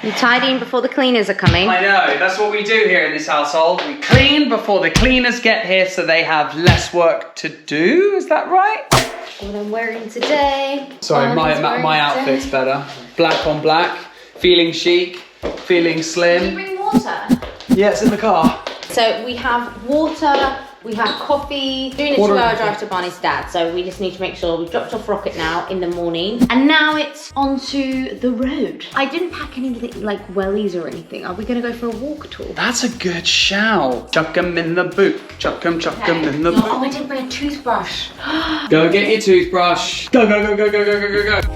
You tidying before the cleaners are coming? I know, that's what we do here in this household. We clean before the cleaners get here so they have less work to do, is that right? What I'm wearing today. Sorry, my outfit's better. Black on black, feeling chic, feeling Did slim. you bring water? Yeah, it's in the car. So we have water, we have coffee. Doing a Water 2-hour and drive to Barney's dad, so we just need to make sure we've dropped off Rocket now in the morning. And now it's onto the road. I didn't pack anything like wellies or anything. Are we gonna go for a walk at all? That's a good shout. Chuck 'em in the boot. Chuck 'em in the boot. Oh, I didn't bring a toothbrush. Go get your toothbrush. Go, go, go, go, go, go, go, go, go.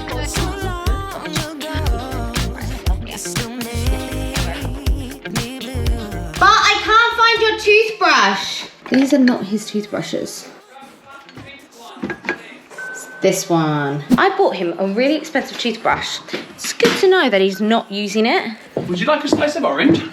But I can't find your toothbrush. These are not his toothbrushes. It's this one. I bought him a really expensive toothbrush. It's good to know that he's not using it. Would you like a slice of orange?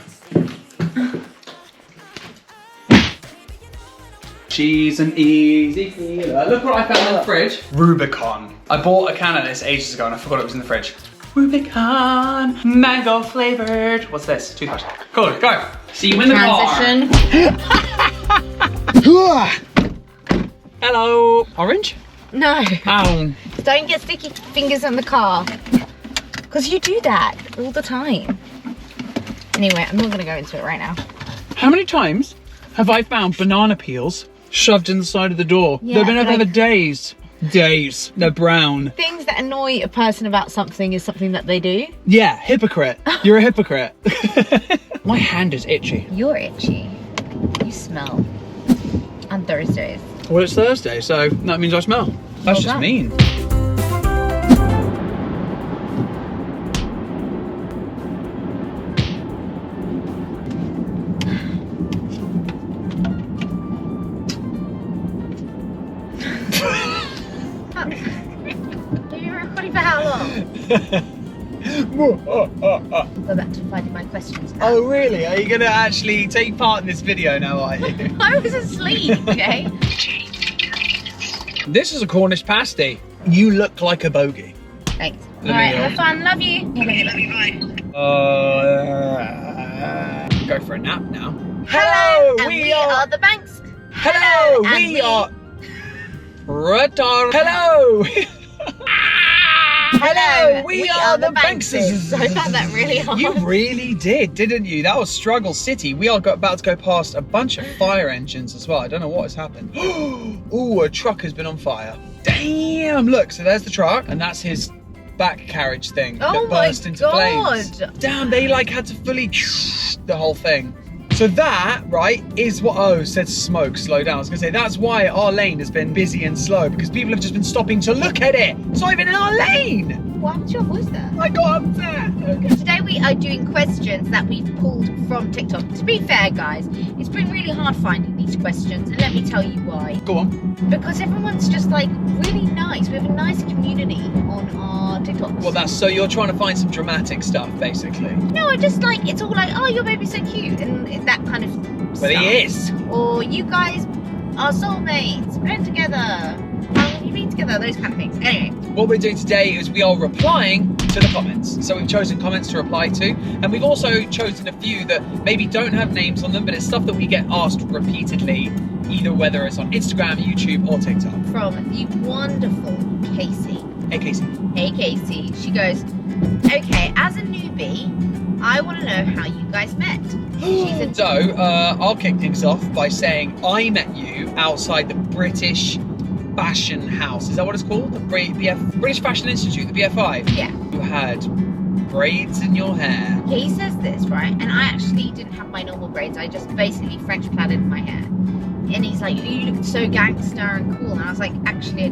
She's an easy feeler. Look what I found in the fridge. Rubicon. I bought a can of this ages ago and I forgot it was in the fridge. Rubicon, mango flavored. What's this? Toothbrush. Cool, go. See you in the Transition. car. Hello. Orange? No. Oh. Don't get sticky fingers on the car. Because you do that all the time. Anyway, I'm not going to go into it right now. How many times have I found banana peels shoved in the side of the door? Yeah, They've been but over there for days. Days. They're brown. Things that annoy a person about something is something that they do. Yeah, hypocrite. You're a hypocrite. My hand is itchy. You're itchy. You smell. On Thursdays. Well, it's Thursday, so that means I smell. That's just mean. You've been recording for how long? Go back to finding my questions now. Oh, really? Are you going to actually take part in this video now, are you? I was asleep, okay? This is a Cornish pasty. You look like a bogey. Thanks. Let me Alright, go. have fun. Love you. Love you, bye. Go for a nap now. Hello, and we are the Banks. Hello, and we are Radar. Hello. Hello, we are the Bankses. I found that really hard. You really did, didn't you? That was Struggle City. We are about to go past a bunch of fire engines as well. I don't know what has happened. Ooh, a truck has been on fire. Damn, look, so there's the truck, and that's his back carriage thing that burst into flames. Damn, they like had to fully the whole thing. So that, right, is what, oh, said smoke, slow down. I was gonna say, that's why our lane has been busy and slow, because people have just been stopping to look at it. It's not even in our lane. What happened to your voice there? I got upset. Okay. Today we are doing questions that we've pulled from TikTok. To be fair, guys, it's been really hard finding these questions, and let me tell you why. Go on. Because everyone's just like really nice. We have a nice community on our TikToks. Well, that's so you're trying to find some dramatic stuff, basically. No, I just like, it's all like, oh, your baby's so cute, and that kind of But stuff. he is. Or you guys are soulmates, been together. How long have you been together? Those kind of things. Anyway. What we're doing today is we are replying to the comments. So we've chosen comments to reply to, and we've also chosen a few that maybe don't have names on them, but it's stuff that we get asked repeatedly, either whether it's on Instagram, YouTube, or TikTok. From the wonderful Casey. Hey, Casey. Hey Casey. She goes, okay, as a newbie, I want to know how you guys met. So, I'll kick things off by saying I met you outside the British Fashion House. Is that what it's called? The British Fashion Institute, the BFI? Yeah. You had braids in your hair. He says this, right? And I actually didn't have my normal braids. I just basically French plaited my hair. And he's like, you look so gangster and cool. And I was like, actually,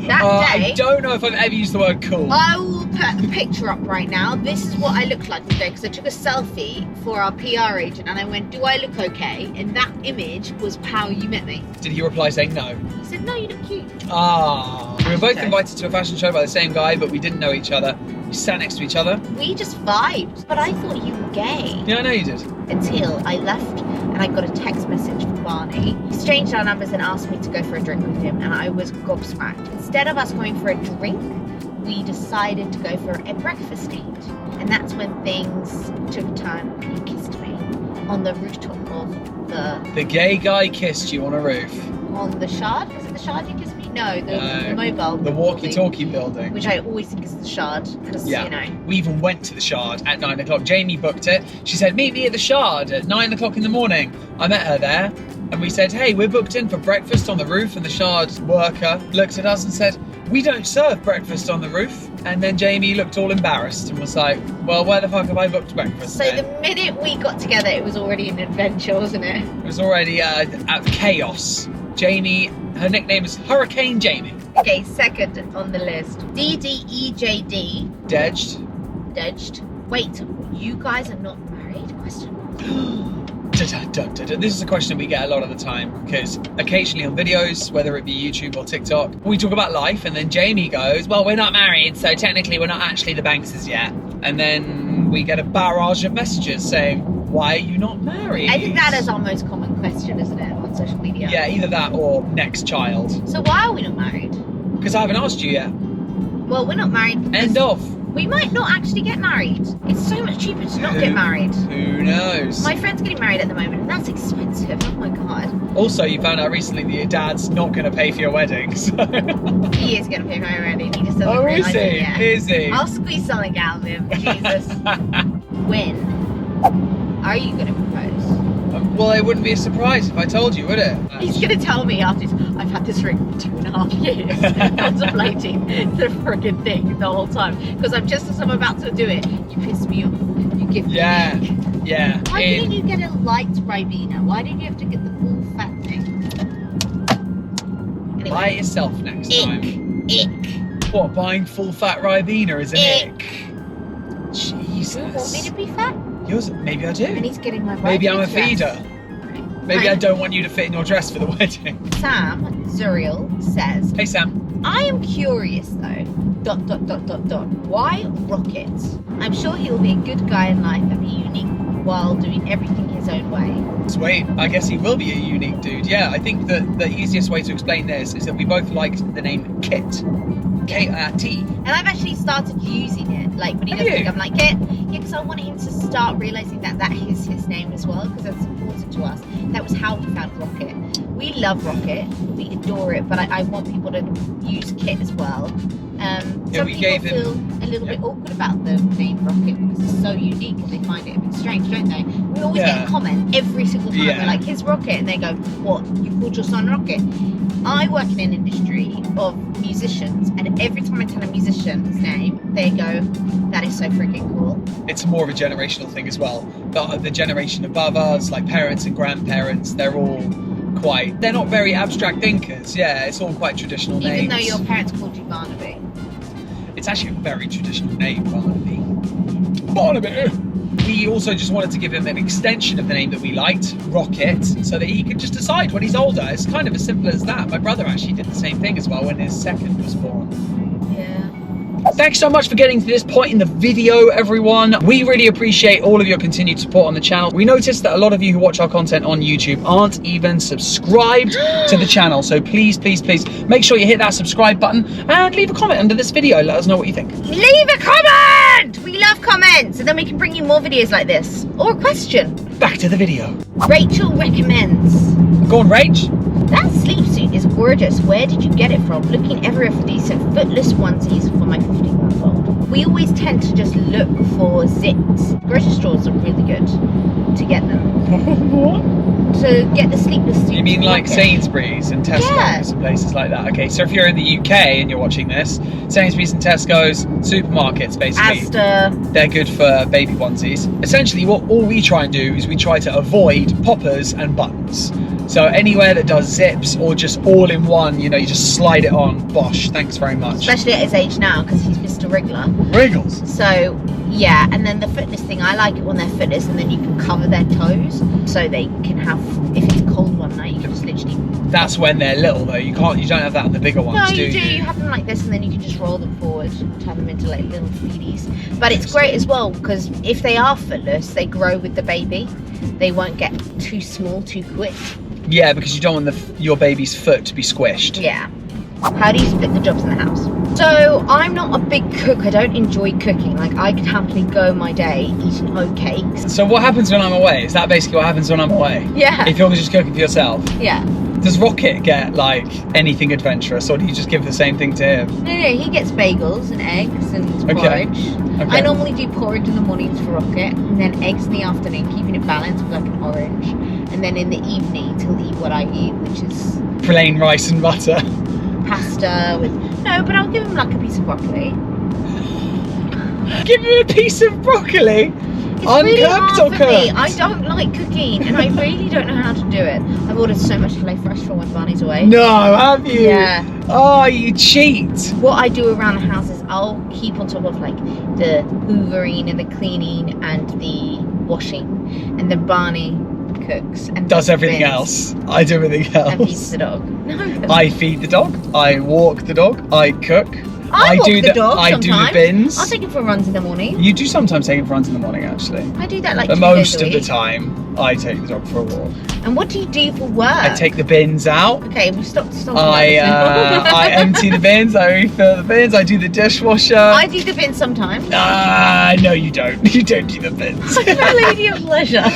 that day... I don't know if I've ever used the word cool. I will put a picture up right now. This is what I looked like today, because I took a selfie for our PR agent and I went, do I look okay? And that image was how you met me. Did he reply saying no? He said, no, you look cute. Ah. We were both invited to a fashion show by the same guy, but we didn't know each other. We sat next to each other. We just vibed. But I thought you were gay. Yeah, I know you did. Until I left and I got a text message from Barney. He exchanged our numbers and asked me to go for a drink with him, and I was gobsmacked. Instead of us going for a drink, we decided to go for a breakfast date. And And that's when things took a turn and he kissed me on the rooftop of The gay guy kissed you on a roof. on the Shard. Was it the Shard you kissed me? No, the mobile. The walkie-talkie building. Which I always think is the Shard because, Yeah. you know. We even went to the Shard at 9 o'clock. Jamie booked it. She said, meet me at the Shard at 9 o'clock in the morning. I met her there and we said, hey, we're booked in for breakfast on the roof. And the Shard worker looked at us and said, we don't serve breakfast on the roof. And then Jamie looked all embarrassed and was like, well, where the fuck have I booked breakfast So then? the minute we got together, it was already an adventure, wasn't it? It was already chaos. Jamie, her nickname is Hurricane Jamie. Okay, second on the list. DDEJD. Dedged. Dedged. Wait, you guys are not married? Question. This is a question we get a lot of the time because occasionally on videos, whether it be YouTube or TikTok, we talk about life and then Jamie goes, well, we're not married, so technically we're not actually the Bankses yet. And then we get a barrage of messages saying, why are you not married? I think that is our most common question, isn't it, on social media? Yeah, either that or next child. So why are we not married? Because I haven't asked you yet. Well, we're not married. End of. We might not actually get married. It's so much cheaper to not get married. Who knows? My friend's getting married at the moment, and that's expensive. Oh my god. Also, you found out recently that your dad's not going to pay for your wedding. So. He is going to pay my wedding. He just doesn't Oh, is realise it he? yet. Is he? I'll squeeze something out of him. Jesus. When are you going to propose? Well, it wouldn't be a surprise if I told you, would it? He's going to tell me after this, I've had this ring for 2.5 years, contemplating the friggin' thing the whole time. Because as I'm about to do it, you piss me off. You give me Yeah, the ick. yeah. Why didn't you get a light Ribena? Why did you have to get the full fat thing? Anyway, Buy it yourself next time. ick. What, buying full fat Ribena is an Ick. ick? You want me Jesus. to be fat? Yours, maybe I And do. he's getting my Maybe I'm a Ribena feeder. dress. Maybe I don't want you to fit in your dress for the wedding. Sam Zuriel says, Hey, Sam. I am curious though. ... Why Rocket? I'm sure he'll be a good guy in life and be unique while doing everything his own way. Sweet. I guess he will be a unique dude. Yeah, I think that the easiest way to explain this is that we both like the name Kit. K-I-T. And I've actually started using it. Like when he Have does you? think I'm like, Kit. Yeah, because I want him to start realizing that that is his name as well, because that's important to us. That was how we found Rocket. We love Rocket. We adore it, but I want people to use Kit as well. Yeah, Some we people gave him- feel a little bit awkward about the name Rocket because it's so unique and they find it a bit strange, don't they? We always get Yeah. a comment every single time. Yeah. We're like, here's Rocket. And they go, what? You called your son Rocket? I work in an industry of musicians, and every time I tell a musician's name, they go, that is so freaking cool. It's more of a generational thing as well. The generation above us, like parents and grandparents, they're not very abstract thinkers. Yeah, it's all quite traditional names. Even though your parents called you Barnaby. It's actually a very traditional name, Barnaby. Barnaby! We also just wanted to give him an extension of the name that we liked, Rocket, so that he could just decide when he's older. It's kind of as simple as that. My brother actually did the same thing as well when his second was born. Yeah. Thanks so much for getting to this point in the video, everyone. We really appreciate all of your continued support on the channel. We noticed that a lot of you who watch our content on YouTube aren't even subscribed to the channel. So please, please, please make sure you hit that subscribe button and leave a comment under this video. Let us know what you think. Leave a comment! We love comments, and then we can bring you more videos like this. Or a question. Back to the video. Rachel recommends. Go on, Rach. That sleep suit is gorgeous. Where did you get it from? Looking everywhere for decent footless onesies for my 15-month-old. We always tend to just look for zips. Grocery stores are really good to get them. What? To get the sleepless suit. You mean like rocket. Sainsbury's and Tesco's Yeah. and places like that? Okay, so if you're in the UK and you're watching this, Sainsbury's and Tesco's, supermarkets basically. Asda. They're good for baby onesies. Essentially, all we try and do is we try to avoid poppers and buttons. So anywhere that does zips or just all in one, you know, you just slide it on. Bosh, thanks very much. Especially at his age now, because he's Mr. Wriggler. Wriggles. So, yeah, and then the footless thing, I like it when they're footless and then you can cover their toes so they can have, if it's cold one night, you can just literally... That's when they're little though. You don't have that on the bigger ones, No, do you do. You have them like this and then you can just roll them forward and turn them into like little feeties. But it's great as well because if they are footless, they grow with the baby. They won't get too small too quick. Yeah, because you don't want your baby's foot to be squished. Yeah. How do you split the jobs in the house? So I'm not a big cook. I don't enjoy cooking. Like, I could happily go my day eating oatcakes. So what happens when I'm away? Is that basically what happens when I'm away? Yeah. If you're just cooking for yourself? Yeah. Does Rocket get like anything adventurous, or do you just give the same thing to him? No, he gets bagels and eggs and porridge. Okay. I normally do porridge in the mornings for Rocket, and then eggs in the afternoon, keeping it balanced with like an orange. And then in the evenings, he'll eat what I eat, which is Plain rice and butter. pasta with... No, but I'll give him like a piece of broccoli. Give him a piece of broccoli. It's really Uncooked hard or for me. cooked? I don't like cooking, and I really don't know how to do it. I've ordered so much HelloFresh for when Barney's away. No, have you? Yeah. Oh, you cheat. What I do around the house is I'll keep on top of like the hoovering and the cleaning and the washing, and then Barney cooks and Does everything bins else. I do everything and feeds else. the dog. No, I feed the dog. I walk the dog. I cook. I walk do the dog I do the sometimes. bins. I'll take him for runs in the morning. You do sometimes take him for runs in the morning, actually. I do that like But 2 most days a of the week. time, I take the dog for a walk. And what do you do for work? I take the bins out. Okay, we'll stop. I empty the bins. I refill the bins. I do the dishwasher. I do the bin sometimes. No, you don't. You don't do the bins. I'm a lady of leisure.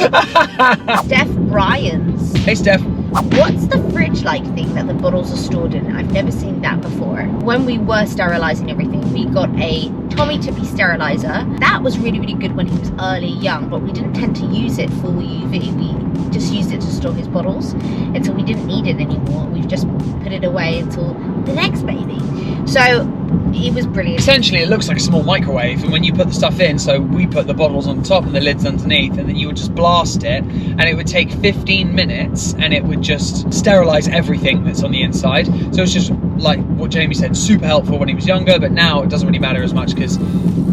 Steph Bryans. Hey, Steph. What's the fridge-like thing that the bottles are stored in? I've never seen that before. When we were sterilising everything, we got a Tommy Tippy steriliser. That was really, really good when he was early young, but we didn't tend to use it for UV. We just used it to store his bottles until we didn't need it anymore. We've just put it away until the next baby. So it was brilliant. Essentially, it looks like a small microwave, and when you put the stuff in, so we put the bottles on top and the lids underneath, and then you would just blast it, and it would take 15 minutes, and it would just sterilize everything that's on the inside. So it's just like what Jamie said, super helpful when he was younger, but now it doesn't really matter as much because,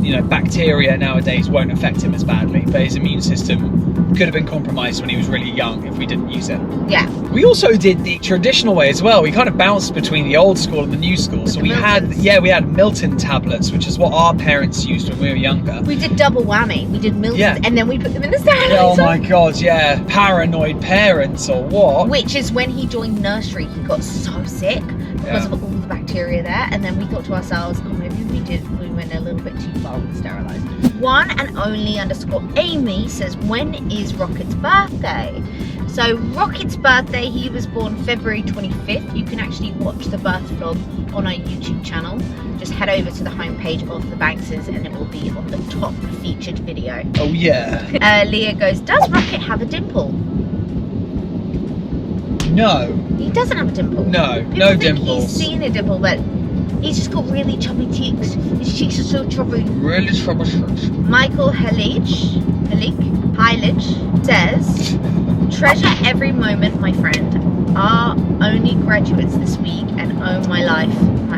you know, bacteria nowadays won't affect him as badly, but his immune system could have been compromised when he was really young if we didn't use it. Yeah. We also did the traditional way as well. We kind of bounced between the old school and the new school. So we had Milton tablets, which is what our parents used when we were younger. We did double whammy. We did Milton, Yeah. and then we put them in the steriliser. Oh my god, yeah. Paranoid parents or what? Which is when he joined nursery, he got so sick because of all the bacteria there. And then we thought to ourselves, oh, maybe we went a little bit too far with sterilizing. One and only _ Amy says, when is Rocket's birthday? So Rocket's birthday, he was born February 25th. You can actually watch the birth vlog on our YouTube channel. Just head over to the homepage of the Bankses and it will be on the top featured video. Oh yeah. Leah goes, does Rocket have a dimple? No. He doesn't have a dimple. No, People no think dimples. He's seen a dimple, but he's just got really chubby cheeks. His cheeks are so chubby. Really troublesome. Michael Heilich says, treasure every moment, my friend. Our only graduates this week, and oh my life,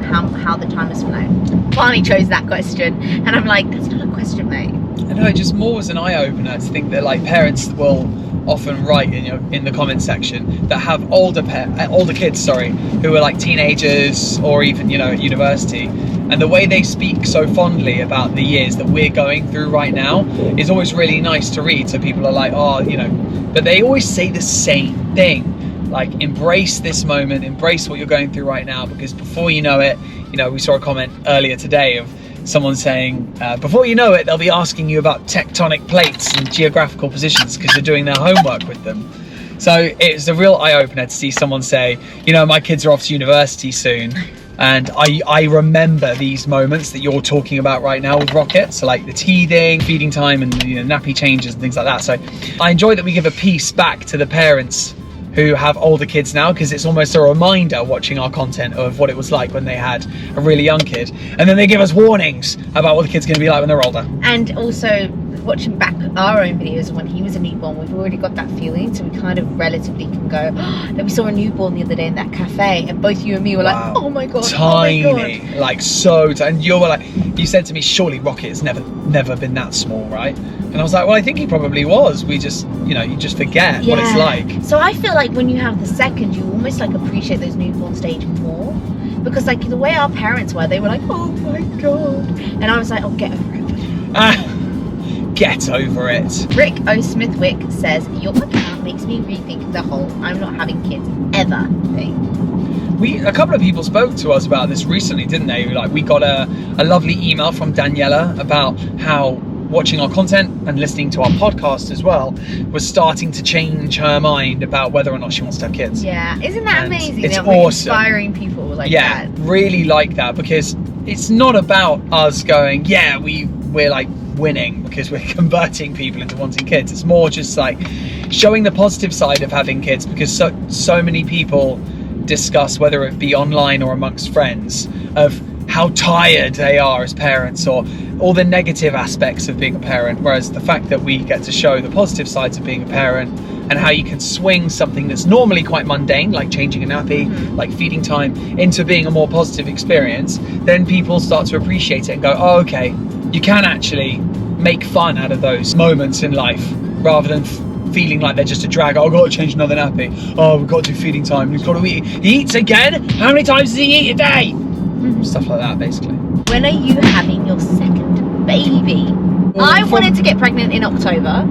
how the time has flown. Barney chose that question, and I'm like, that's not a question, mate. I know, it just more was an eye-opener to think that like parents will often write in the comment section that have older kids, who are like teenagers or even, you know, at university, and the way they speak so fondly about the years that we're going through right now is always really nice to read. So people are like, oh, you know, but they always say the same thing, like, embrace this moment, embrace what you're going through right now, because before you know it, you know, we saw a comment earlier today of someone saying, before you know it, they'll be asking you about tectonic plates and geographical positions because you're doing their homework with them. So it's a real eye-opener to see someone say, you know, my kids are off to university soon, and I remember these moments that you're talking about right now with Rocket. So like the teething, feeding time, and, you know, nappy changes and things like that. So I enjoy that we give a piece back to the parents who have older kids now, because it's almost a reminder watching our content of what it was like when they had a really young kid, and then they give us warnings about what the kid's going to be like when they're older. And also watching back our own videos of when he was a newborn, we've already got that feeling, so we kind of relatively can go, oh, that we saw a newborn the other day in that cafe, and both you and me were like, oh my god, tiny, oh my god. like so tiny. And you were like, you said to me, surely Rocket has never been that small, right? And I was like, well, I think he probably was. We just, you know, you just forget what it's like. So I feel like when you have the second, you almost like appreciate those newborn stage more, because like the way our parents were, they were like, oh my god, and I was like, oh, get over it. Get over it. Rick O. Smithwick says, your account makes me rethink the whole I'm not having kids ever thing. a couple of people spoke to us about this recently, didn't they? Like, we got a lovely email from Daniela about how watching our content and listening to our podcast as well was starting to change her mind about whether or not she wants to have kids. Yeah, isn't that And amazing? it's that we're awesome. inspiring people like Yeah, that. really like that, because it's not about us going, yeah, we're like winning because we're converting people into wanting kids. It's more just like showing the positive side of having kids, because so many people discuss, whether it be online or amongst friends, of how tired they are as parents, or all the negative aspects of being a parent, whereas the fact that we get to show the positive sides of being a parent and how you can swing something that's normally quite mundane, like changing a nappy, like feeding time, into being a more positive experience, then people start to appreciate it and go, oh, okay, you can actually make fun out of those moments in life, rather than feeling like they're just a drag. Oh, I've got to change another nappy. Oh, we've got to do feeding time. We've got to eat. He eats again? How many times does he eat a day? Stuff like that, basically. When are you having your second baby? I wanted to get pregnant in October.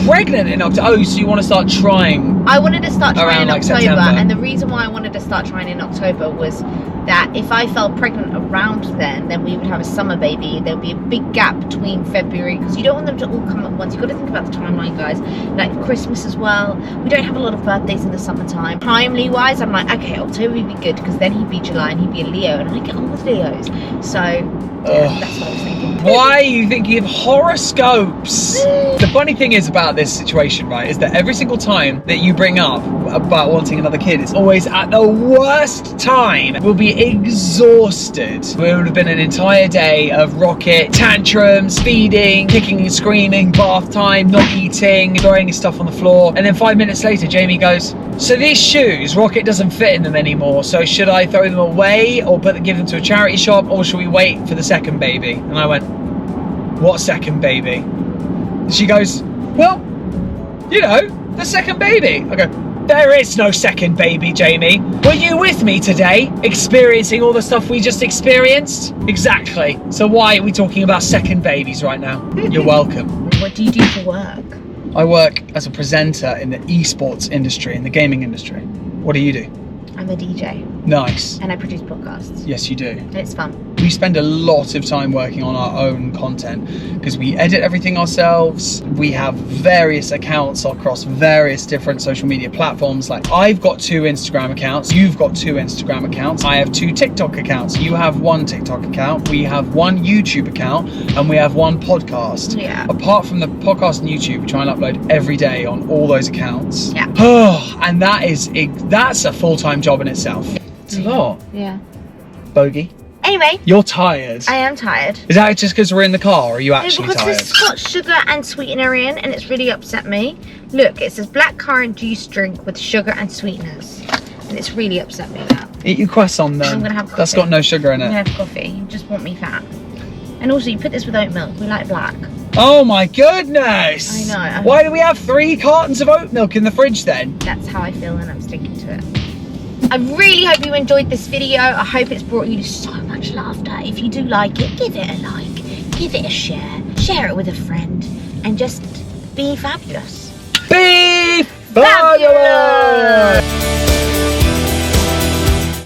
Pregnant in October? Oh, so you want to start trying? I wanted to start trying Around, in like, October, September. and the reason why I wanted to start trying in October was that if I fell pregnant around then we would have a summer baby. There'll be a big gap between February, because you don't want them to all come at once. You've got to think about the timeline, guys. Like Christmas as well. We don't have a lot of birthdays in the summertime. Timely wise, I'm like, okay, October would be good, because then he'd be July and he'd be a Leo, and I get on with Leos. So yeah, that's what I was thinking. Why are you thinking of horoscopes? The funny thing is about this situation, right, is that every single time that you bring up about wanting another kid, it's always at the worst time. We'll be exhausted. It would have been an entire day of Rocket tantrums, feeding, kicking and screaming, bath time, not eating, throwing his stuff on the floor, and then 5 minutes later Jamie goes, so these shoes, Rocket doesn't fit in them anymore, so should I throw them away or give them to a charity shop, or should we wait for the second baby? And I went, what second baby? And she goes, well, you know, the second baby. I go, there is no second baby, Jamie. Were you with me today, experiencing all the stuff we just experienced? Exactly. So why are we talking about second babies right now? You're welcome. What do you do for work? I work as a presenter in the esports industry, in the gaming industry. What do you do? I'm a DJ, Nice. and I produce podcasts. Yes, you do. And it's fun. We spend a lot of time working on our own content because we edit everything ourselves. We have various accounts across various different social media platforms. Like, I've got 2 Instagram accounts, you've got 2 Instagram accounts, I have 2 TikTok accounts, you have 1 TikTok account, we have 1 YouTube account, and we have 1 podcast. Yeah. Apart from the podcast and YouTube, we try and upload every day on all those accounts. Yeah. And that's a full-time job in itself. It's a lot. Yeah. Bogey, Anyway, you're tired. I am tired. Is that just because we're in the car, or are you actually because tired? this has got sugar and sweetener in, and it's really upset me. Look, it says black currant juice drink with sugar and sweeteners, and it's really upset me that. Eat your croissant then. I'm gonna have That's coffee. got no sugar in I'm it. gonna have coffee. You just want me fat. And also, you put this with oat milk. We like black. Oh my goodness! I know. Why do we have 3 cartons of oat milk in the fridge then? That's how I feel, and I'm sticking to it. I really hope you enjoyed this video. I hope it's brought you so much laughter. If you do like it, give it a like, give it a share it with a friend, and just be fabulous. Be Fabulous! fabulous!